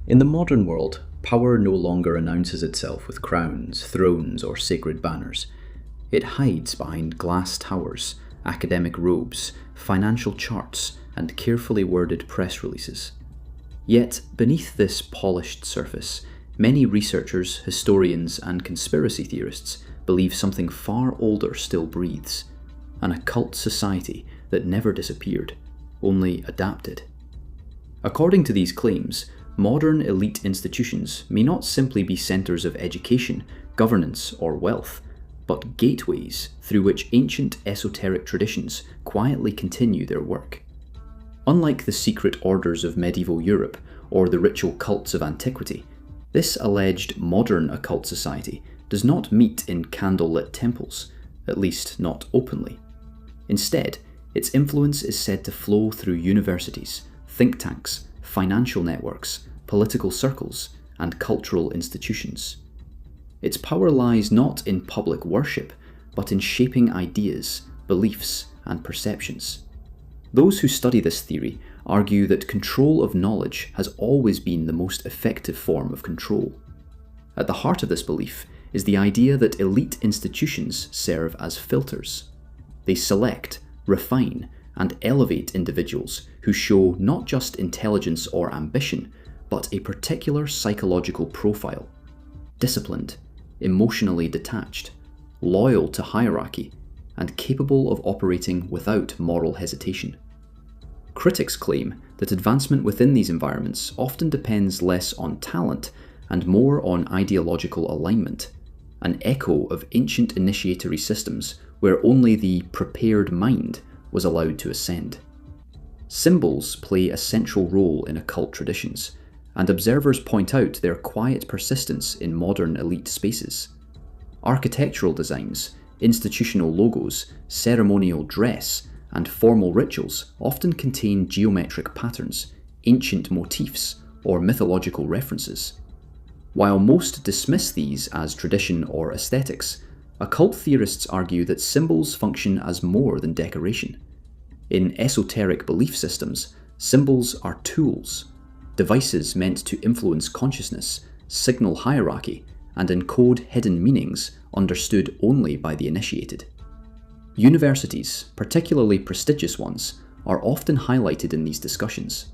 In the modern world, power no longer announces itself with crowns, thrones, or sacred banners. It hides behind glass towers, academic robes, financial charts, and carefully worded press releases. Yet, beneath this polished surface, many researchers, historians, and conspiracy theorists believe something far older still breathes: an occult society that never disappeared, only adapted. According to these claims, modern elite institutions may not simply be centres of education, governance, or wealth, but gateways through which ancient esoteric traditions quietly continue their work. Unlike the secret orders of medieval Europe or the ritual cults of antiquity, this alleged modern occult society does not meet in candlelit temples, at least not openly. Instead, its influence is said to flow through universities, think tanks, financial networks, political circles, and cultural institutions. Its power lies not in public worship, but in shaping ideas, beliefs, and perceptions. Those who study this theory argue that control of knowledge has always been the most effective form of control. At the heart of this belief is the idea that elite institutions serve as filters. They select, refine, and elevate individuals who show not just intelligence or ambition, but a particular psychological profile: disciplined, emotionally detached, loyal to hierarchy, and capable of operating without moral hesitation. Critics claim that advancement within these environments often depends less on talent and more on ideological alignment, an echo of ancient initiatory systems where only the prepared mind was allowed to ascend. Symbols play a central role in occult traditions, and observers point out their quiet persistence in modern elite spaces. Architectural designs, institutional logos, ceremonial dress, and formal rituals often contain geometric patterns, ancient motifs, or mythological references. While most dismiss these as tradition or aesthetics, occult theorists argue that symbols function as more than decoration. In esoteric belief systems, symbols are tools, devices meant to influence consciousness, signal hierarchy, and encode hidden meanings understood only by the initiated. Universities, particularly prestigious ones, are often highlighted in these discussions.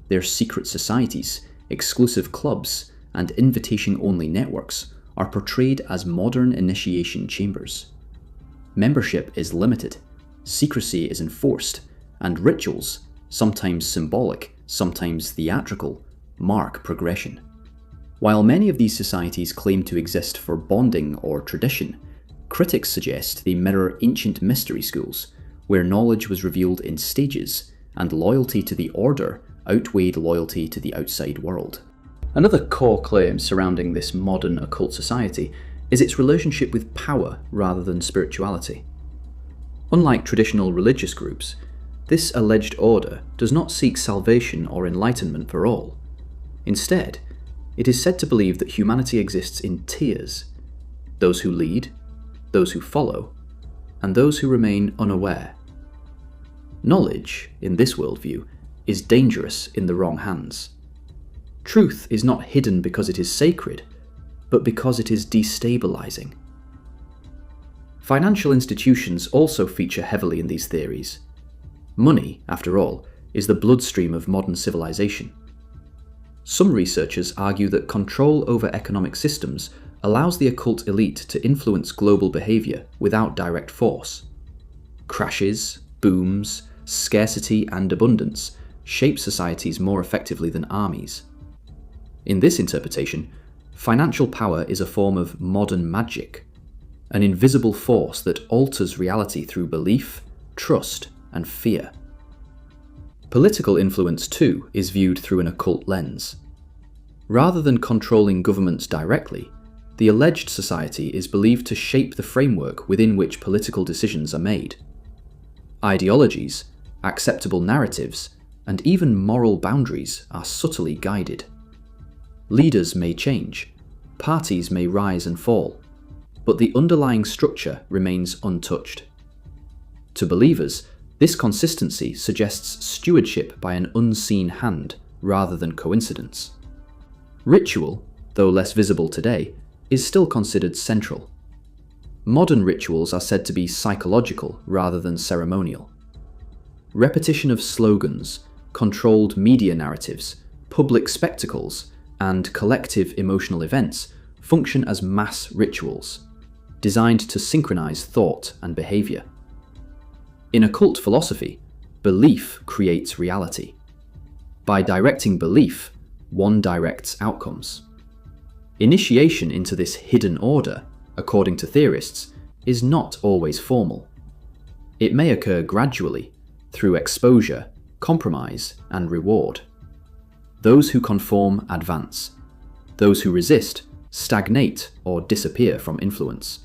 Their secret societies, exclusive clubs, and invitation-only networks are portrayed as modern initiation chambers. Membership is limited, secrecy is enforced, and rituals, sometimes symbolic, sometimes theatrical, mark progression. While many of these societies claim to exist for bonding or tradition, critics suggest they mirror ancient mystery schools, where knowledge was revealed in stages and loyalty to the order outweighed loyalty to the outside world. Another core claim surrounding this modern occult society is its relationship with power rather than spirituality. Unlike traditional religious groups, this alleged order does not seek salvation or enlightenment for all. Instead, it is said to believe that humanity exists in tiers: those who lead, those who follow, and those who remain unaware. Knowledge, in this worldview, is dangerous in the wrong hands. Truth is not hidden because it is sacred, but because it is destabilizing. Financial institutions also feature heavily in these theories. Money, after all, is the bloodstream of modern civilization. Some researchers argue that control over economic systems allows the occult elite to influence global behavior without direct force. Crashes, booms, scarcity, and abundance shape societies more effectively than armies. In this interpretation, financial power is a form of modern magic, an invisible force that alters reality through belief, trust, and fear. Political influence, too, is viewed through an occult lens. Rather than controlling governments directly, the alleged society is believed to shape the framework within which political decisions are made. Ideologies, acceptable narratives, and even moral boundaries are subtly guided. Leaders may change, parties may rise and fall, but the underlying structure remains untouched. To believers, this consistency suggests stewardship by an unseen hand rather than coincidence. Ritual, though less visible today, is still considered central. Modern rituals are said to be psychological rather than ceremonial. Repetition of slogans, controlled media narratives, public spectacles, and collective emotional events function as mass rituals, designed to synchronize thought and behavior. In occult philosophy, belief creates reality. By directing belief, one directs outcomes. Initiation into this hidden order, according to theorists, is not always formal. It may occur gradually, through exposure, compromise, and reward. Those who conform advance. Those who resist stagnate or disappear from influence.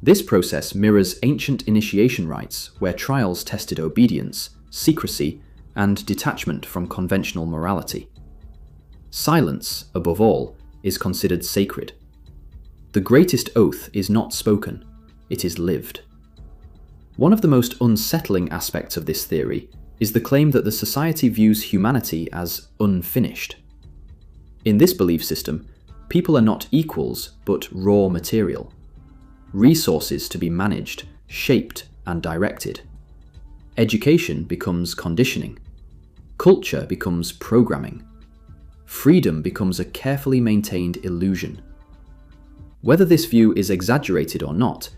This process mirrors ancient initiation rites where trials tested obedience, secrecy, and detachment from conventional morality. Silence, above all, is considered sacred. The greatest oath is not spoken, it is lived. One of the most unsettling aspects of this theory is the claim that the society views humanity as unfinished. In this belief system, people are not equals but raw material. Resources to be managed, shaped, and directed. Education becomes conditioning. Culture becomes programming. Freedom becomes a carefully maintained illusion. Whether this view is exaggerated or not,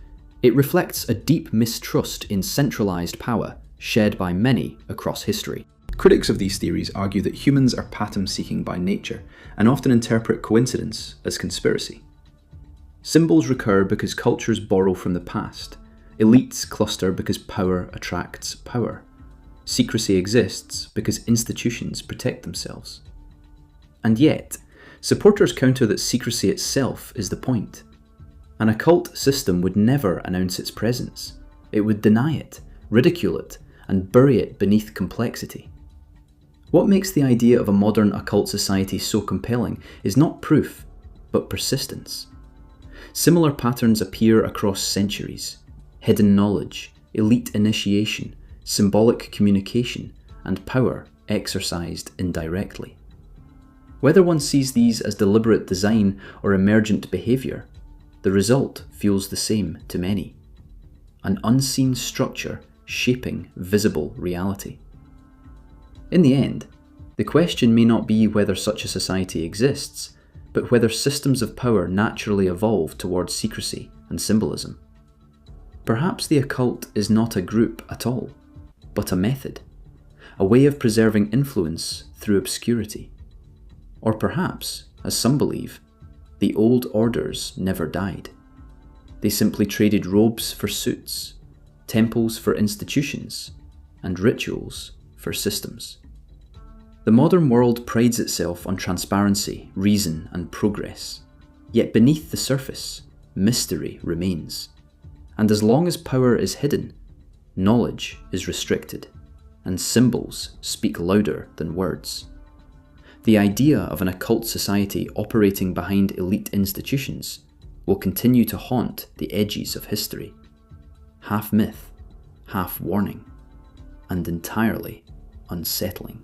it reflects a deep mistrust in centralized power shared by many across history. Critics of these theories argue that humans are pattern-seeking by nature and often interpret coincidence as conspiracy. Symbols recur because cultures borrow from the past. Elites cluster because power attracts power. Secrecy exists because institutions protect themselves. And yet, supporters counter that secrecy itself is the point. An occult system would never announce its presence. It would deny it, ridicule it, and bury it beneath complexity. What makes the idea of a modern occult society so compelling is not proof, but persistence. Similar patterns appear across centuries: hidden knowledge, elite initiation, symbolic communication, and power exercised indirectly. Whether one sees these as deliberate design or emergent behavior, the result feels the same to many: an unseen structure shaping visible reality. In the end, the question may not be whether such a society exists, but whether systems of power naturally evolve towards secrecy and symbolism. Perhaps the occult is not a group at all, but a method, a way of preserving influence through obscurity. Or perhaps, as some believe, the old orders never died. They simply traded robes for suits, temples for institutions, and rituals for systems. The modern world prides itself on transparency, reason, and progress. Yet beneath the surface, mystery remains. And as long as power is hidden, knowledge is restricted, and symbols speak louder than words. The idea of an occult society operating behind elite institutions will continue to haunt the edges of history, half myth, half warning, and entirely unsettling.